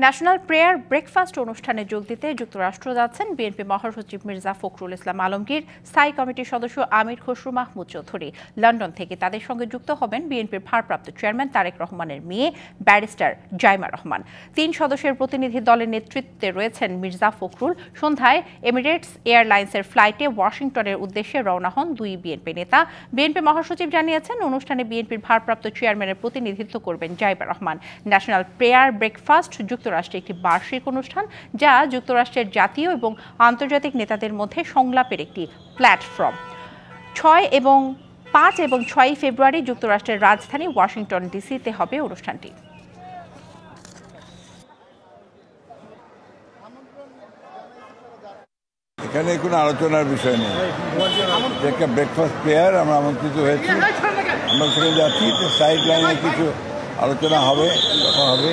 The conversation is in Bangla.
ন্যাশনাল প্রেয়ার ব্রেকফাস্ট অনুষ্ঠানে যোগ দিতে যুক্তরাষ্ট্র যাচ্ছেন বিএনপি মহাসচিব মির্জা ফখরুল ইসলাম আলমগীর, স্থায়ী কমিটির সদস্য আমির খসরু মাহমুদ চৌধুরী। লন্ডন থেকে তাদের সঙ্গে যুক্ত হবেন বিএনপির ভারপ্রাপ্ত চেয়ারম্যান তারেক রহমানের মেয়ে ব্যারিস্টার জাইমা রহমান। 3 সদস্যের প্রতিনিধি দলের নেতৃত্বে রয়েছেন মির্জা ফখরুল। সন্ধ্যায় এমিরেটস এয়ারলাইন্সের ফ্লাইটে ওয়াশিংটনের উদ্দেশ্যে রওনা হন 2 বিএনপি নেতা। বিএনপি মহাসচিব জানিয়েছেন, অনুষ্ঠানে বিএনপির ভারপ্রাপ্ত চেয়ারম্যানের প্রতিনিধিত্ব করবেন Zaima Rahman. National prayer breakfast যুক্তরাষ্ট্রে একটি বার্ষিক অনুষ্ঠান, যা যুক্তরাষ্ট্রের জাতীয় এবং আন্তর্জাতিক নেতাদের মধ্যে সংলাপের একটি প্ল্যাটফর্ম। 5 এবং 6 ফেব্রুয়ারি যুক্তরাষ্ট্রের রাজধানী ওয়াশিংটন ডিসিতে হবে অনুষ্ঠানটি। এখানে কোনো আলোচনার বিষয় নেই, একটা ব্রেকফাস্ট প্রেয়ার আমরা আমন্ত্রিত হয়েছি, আমরা সেখানে যাচ্ছি। সাইড লাইনে কিছু আলোচনা হবে, কথা হবে।